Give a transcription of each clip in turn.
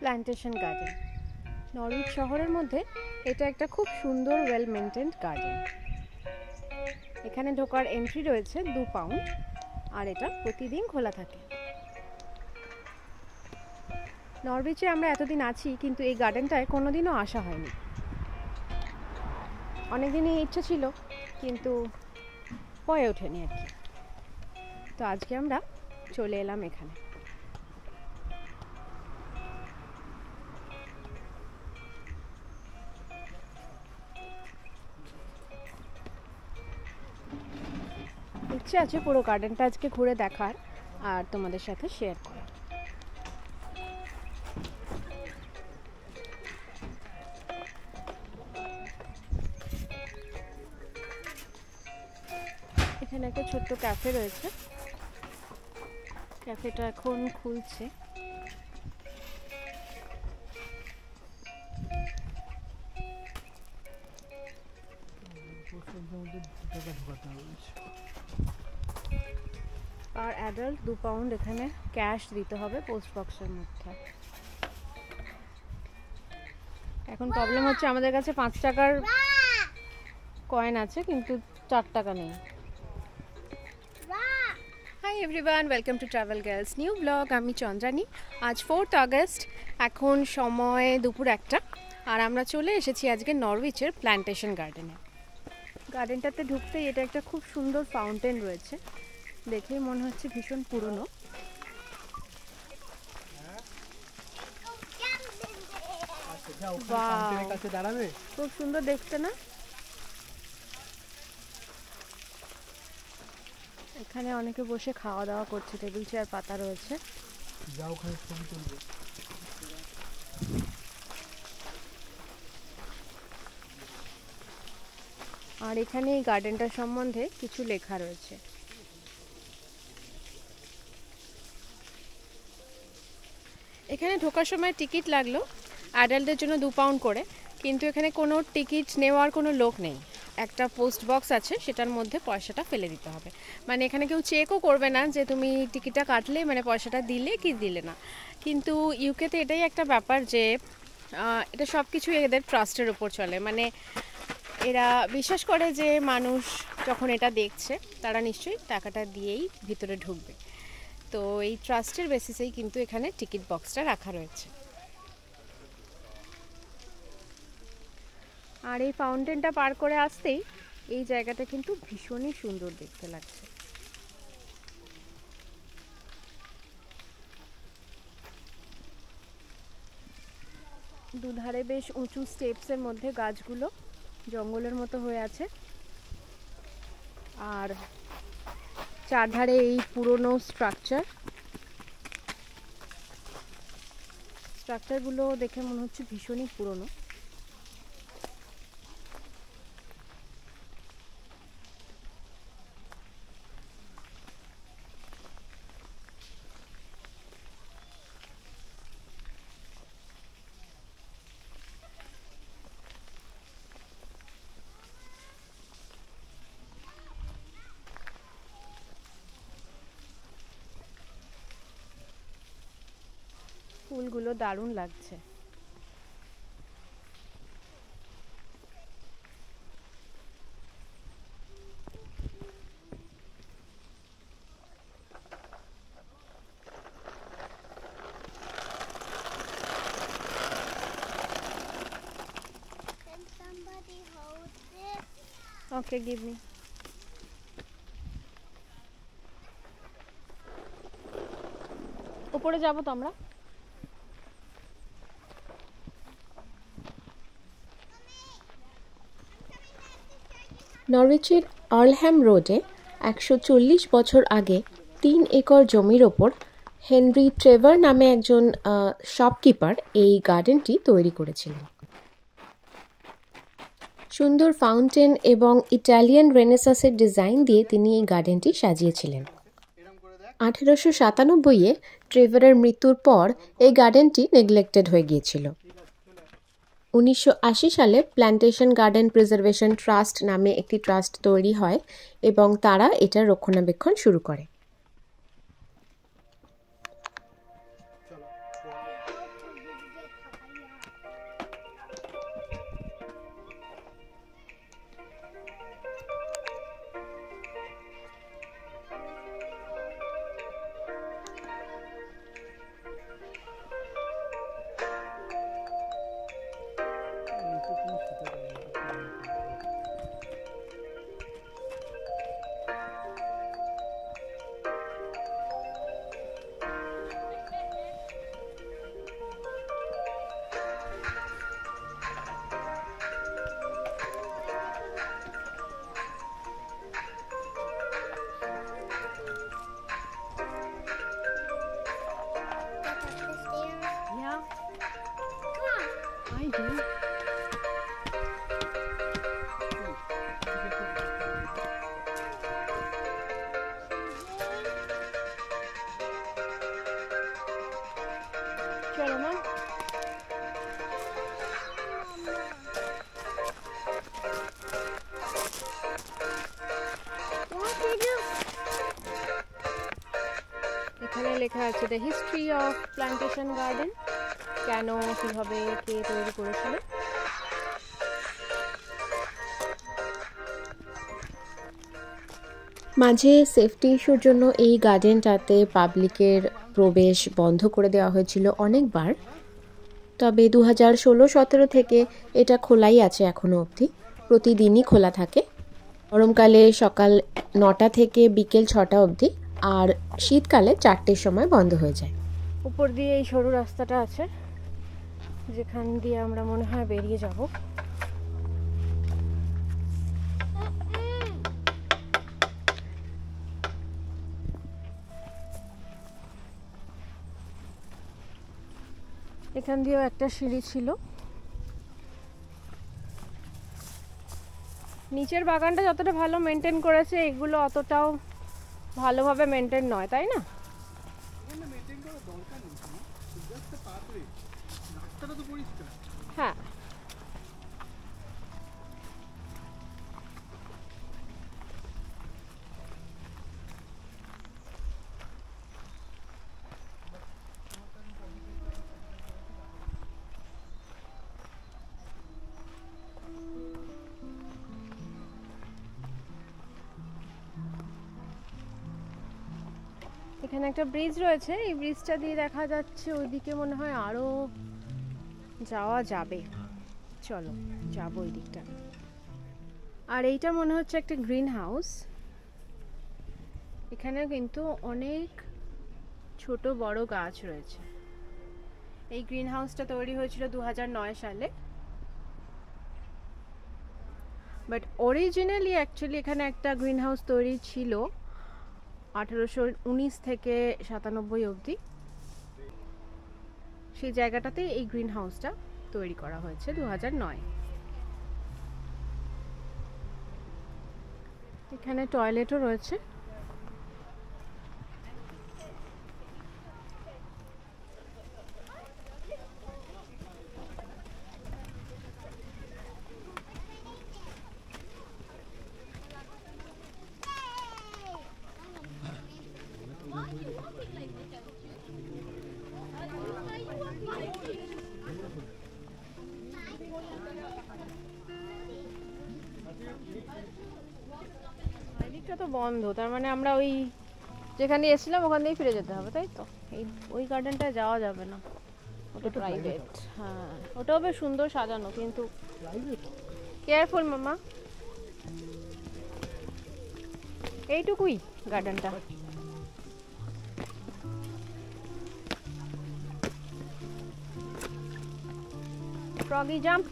Plantation garden. Norwich শহরের মধ্যে এটা একটা খুব সুন্দর ওয়েল মেনটেন্ড গার্ডেন। এখানে ঢোকার এন্ট্রি রয়েছে 2 পাউন্ড, আর এটা প্রতিদিন খোলা থাকে। নরউইচে আমরা এতদিন আছি, কিন্তু এই গার্ডেনটায় কোনোদিনও আসা হয়নি। অনেকদিনই ইচ্ছা ছিল, কিন্তু হয়ে ওঠেনি আর কি। তো আজকে আমরা চলে এলাম এখানে। ইচ্ছে আছে পুরো গার্ডেনটা আজকে ঘুরে দেখার আর তোমাদের সাথে শেয়ার করার। এখানে একটা ছোট্ট ক্যাফে রয়েছে, ক্যাফেটা এখন খুলছে। আর অ্যাডাল্ট 2 পাউন্ড এখানে ক্যাশ দিতে হবে পোস্ট বক্সের মধ্যে। এখন প্রবলেম হচ্ছে আমাদের কাছে 5 টাকার কয়েন আছে, কিন্তু 4 টাকা নেই। Hi everyone, welcome to travel girls new blog. আমি চন্দ্রানী। আজ 4th আগস্ট, এখন সময় দুপুর 1টা, আর আমরা চলে এসেছি আজকে নরউইচের প্ল্যান্টেশন গার্ডেনে। গার্ডেনটাতে ঢুকতেই এটা একটা খুব সুন্দর ফাউন্টেন রয়েছে, দেখেই মনে হচ্ছে ভীষণ পুরনো। খুব সুন্দর দেখতে না? এখানে অনেকে বসে খাওয়া দাওয়া করছে, টেবিল চেয়ার পাতা রয়েছে। আর এখানে এই গার্ডেনটার সম্বন্ধে কিছু লেখা রয়েছে। এখানে ঢোকার সময় টিকিট লাগলো, অ্যাডাল্টদের জন্য 2 পাউন্ড করে, কিন্তু এখানে কোনো টিকিট নেওয়ার কোনো লোক নেই। একটা পোস্ট বক্স আছে, সেটার মধ্যে পয়সাটা ফেলে দিতে হবে। মানে এখানে কেউ চেকও করবে না যে তুমি টিকিটটা কাটলে মানে পয়সাটা দিলে কি দিলে না। কিন্তু ইউকেতে এটাই একটা ব্যাপার যে এটা সব কিছু এদের ট্রাস্টের উপর চলে। মানে এরা বিশ্বাস করে যে মানুষ যখন এটা দেখছে তারা নিশ্চয়ই টাকাটা দিয়েই ভিতরে ঢুকবে। তো এই ট্রাস্টের বেসিসেই কিন্তু এখানে টিকিট বক্সটা রাখা রয়েছে। আর এই ফাউন্টেনটা পার করে আসতেই এই জায়গাটা কিন্তু ভীষণই সুন্দর দেখতে লাগছে। দুধারে বেশ উঁচু স্টেপসের মধ্যে গাছগুলো জঙ্গলের মতো হয়ে আছে, আর চারধারে এই পুরনো স্ট্রাকচারগুলো দেখে মনে হচ্ছে ভীষণই পুরনো। ফুলগুলো দারুণ লাগছে। Okay, give me. উপরে যাব তো আমরা। নরউইচের আর্লহ্যাম রোডে 140 বছর আগে 3 একর জমির ওপর হেনরি ট্রেভার নামে একজন শপকিপার এই গার্ডেনটি তৈরি করেছিলেন। সুন্দর ফাউন্টেন এবং ইটালিয়ান রেনেসাঁসের ডিজাইন দিয়ে তিনি এই গার্ডেনটি সাজিয়েছিলেন। 1897-এ ট্রেভারের মৃত্যুর পর এই গার্ডেনটি নেগলেক্টেড হয়ে গিয়েছিল। 1980 সালে প্ল্যান্টেশন গার্ডেন প্রিজার্ভেশন ট্রাস্ট নামে একটি ট্রাস্ট তৈরি হয় এবং তারা এটার রক্ষণাবেক্ষণ শুরু করে। লেখা আছে the history of plantation garden, কেন কীভাবে কে তৈরি করেছিল। মাঝে সেফটি ইস্যুর জন্য এই গার্ডেনটাতে পাবলিকের প্রবেশ বন্ধ করে দেওয়া হয়েছিল অনেকবার, তবে 2016-17 থেকে এটা খোলাই আছে এখনও অবধি, প্রতিদিনই খোলা থাকে। গরমকালে সকাল 9টা থেকে বিকেল 6টা অবধি, আর শীতকালে 4টের সময় বন্ধ হয়ে যায়। উপর দিয়ে এই সরু রাস্তাটা আছে যেখান দিয়ে আমরা মনে হয় বেরিয়ে যাব। এখান দিয়েও একটা সিঁড়ি ছিল। নিচের বাগানটা যতটা ভালো মেনটেন করেছে, এগুলো অতটাও ভালোভাবে মেনটেন নয়, তাই না? হ্যাঁ, এখানে একটা ব্রিজ রয়েছে, এই ব্রিজটা দিয়ে দেখা যাচ্ছে ওইদিকে মনে হয় আরো যাওয়া যাবে। চলো যাবো ওই দিকটা। আর এইটা মনে হচ্ছে একটা গ্রিন হাউস। এখানে কিন্তু অনেক ছোট বড় গাছ রয়েছে। এই গ্রিন হাউসটা তৈরি হয়েছিল 2009 সালে, বাট অরিজিনালি অ্যাকচুয়ালি এখানে একটা গ্রিন হাউস তৈরি ছিল 1819 থেকে 97 অবধি। সেই জায়গাটাতে এই গ্রিন হাউসটা তৈরি করা হয়েছে 2009। এখানে টয়লেটও রয়েছে। এদিকটা তো বন্ধ, তার মানে আমরা ওই যেখানে এসেছিলাম ওখান দিয়েই ফিরে যেতে হবে, তাই তো? এই ওই গার্ডেনটায় যাওয়া যাবে না, ওটা প্রাইভেট। হ্যাঁ, ওটাও বেশ সুন্দর সাজানো, কিন্তু কেয়ারফুল মামা। এইটুকুই গার্ডেনটা। Froggy jump.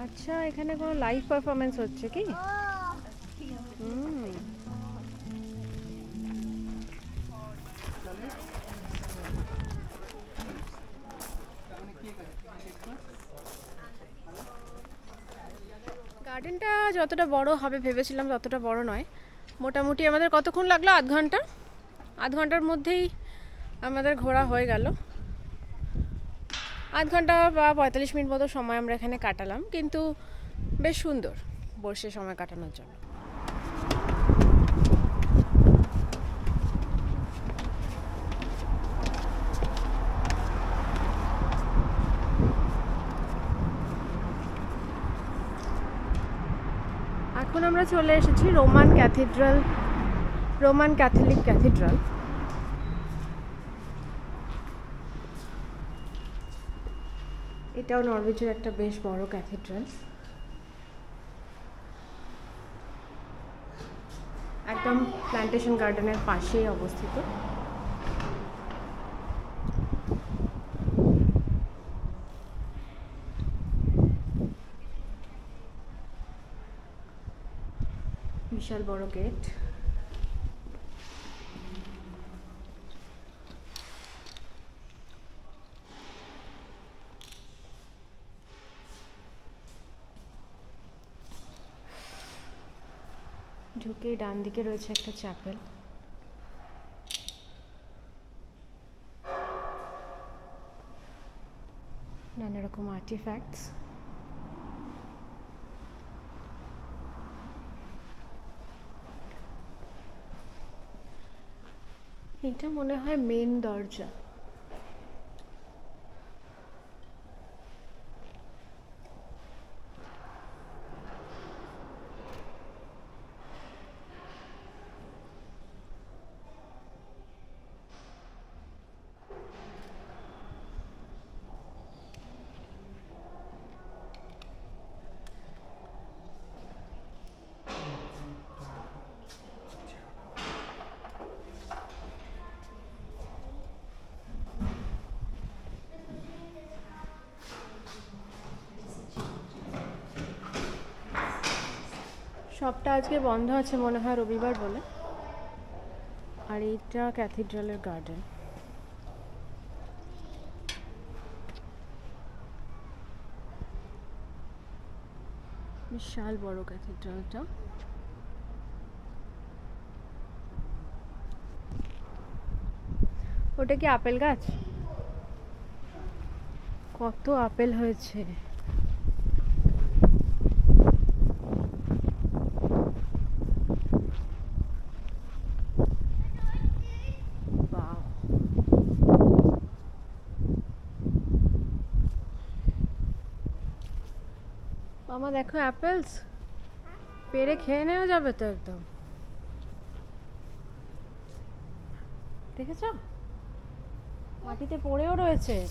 আচ্ছা, এখানে কোনো লাইভ পারফরমেন্স হচ্ছে কি? গার্ডেনটা যতটা বড় হবে ভেবেছিলাম ততটা বড় নয়। মোটামুটি আমাদের কতক্ষণ লাগলো? আধ ঘন্টা। আধ ঘন্টার মধ্যেই আমাদের ঘোরা হয়ে গেল। আধ ঘন্টা বা 45 মিনিট মতো সময় আমরা এখানে কাটালাম, কিন্তু বেশ সুন্দর বসে সময় কাটানোর জন্য। এখন আমরা চলে এসেছি রোমান ক্যাথলিক ক্যাথিড্রাল। এটাও নরউইচের একটা বেশ বড় ক্যাথিড্রাল, একদম প্ল্যান্টেশন গার্ডেনের পাশেই অবস্থিত। বিশাল বড় গেট। ঢুকে ডান দিকে রয়েছে একটা চ্যাপেল। নানা রকম আর্টিফ্যাক্টস। এটা মনে হয় মেন দরজা। শপটা আজকে বন্ধ আছে মনে হয় রবিবার বলে। আর এইটা ক্যাথিড্রালের গার্ডেন। বিশাল বড় ক্যাথিড্রালটা। ওটা কি আপেল গাছ? কত আপেল হয়েছে! মামা দেখো অ্যাপেলস, পেরে খেয়ে নেওয়া যাবে তো একদম। দেখেছ মাটিতে পড়েও রয়েছে।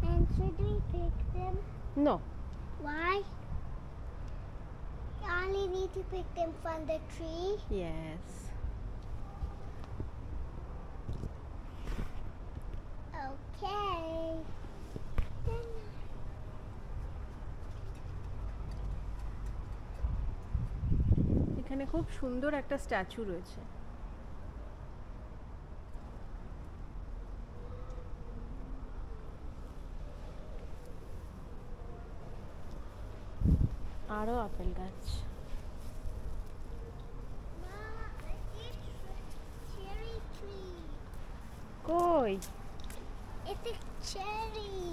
And should we pick them? No. Why? You only need to pick them from the tree. Yes. Okay. এখানে খুব সুন্দর একটা স্ট্যাচু রয়েছে। আরো আপেল গাছ। Cherry tree. কই? It's a cherry.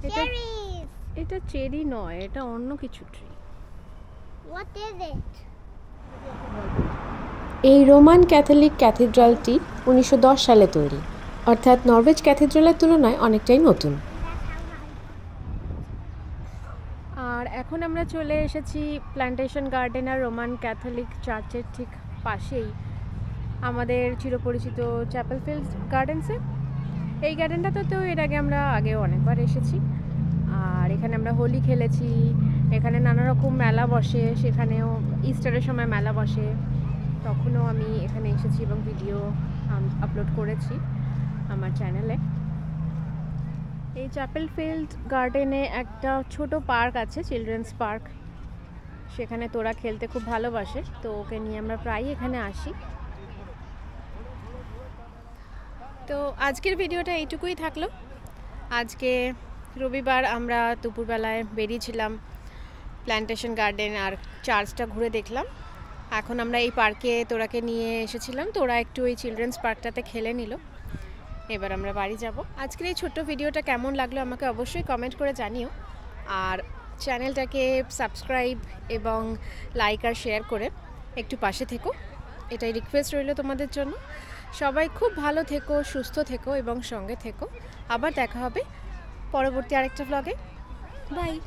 এটা- Cherries. এটা চেরি নয়, এটা অন্য কিছু ট্রি। What is it? এই রোমান ক্যাথলিক ক্যাথিড্রালটি 1910 সালে তৈরি, অর্থাৎ নরওয়েজ ক্যাথিড্রালের তুলনায় অনেকটাই নতুন। আর এখন আমরা চলে এসেছি প্ল্যান্টেশন গার্ডেন আর রোমান ক্যাথলিক চার্চের ঠিক পাশেই আমাদের চিরপরিচিত চ্যাপেল ফিল্ড গার্ডেন্সে। এই গার্ডেনটাতে তো এর আগে আমরা আগেও অনেকবার এসেছি। আর এখানে আমরা হোলি খেলেছি, এখানে নানা রকম মেলা বসে, সেখানেও ইস্টারের সময় মেলা বসে, তখনও আমি এখানে এসেছি এবং ভিডিও আপলোড করেছি আমার চ্যানেলে। এই চ্যাপেল ফিল্ড গার্ডেনে একটা ছোট পার্ক আছে, চিলড্রেন্স পার্ক। সেখানে তোরা খেলতে খুব ভালোবাসে, তো ওকে নিয়ে আমরা প্রায়ই এখানে আসি। তো আজকের ভিডিওটা এইটুকুই থাকলো। আজকে রবিবার আমরা দুপুরবেলায় বেরিয়েছিলাম প্ল্যান্টেশন গার্ডেন আর চার্চটা ঘুরে দেখলাম। এখন আমরা এই পার্কে তোরাকে নিয়ে এসেছিলাম, তোরা একটু এই চিলড্রেন্স পার্কটাতে খেলে নিল। এবার আমরা বাড়ি যাব। আজকের এই ছোট্ট ভিডিওটা কেমন লাগলো আমাকে অবশ্যই কমেন্ট করে জানিও। আর চ্যানেলটাকে সাবস্ক্রাইব এবং লাইক আর শেয়ার করে একটু পাশে থেকো, এটাই রিকোয়েস্ট রইল তোমাদের জন্য। সবাই খুব ভালো থেকো, সুস্থ থেকো এবং সঙ্গে থেকো। আবার দেখা হবে পরবর্তী আরেকটা ব্লগে। বাই।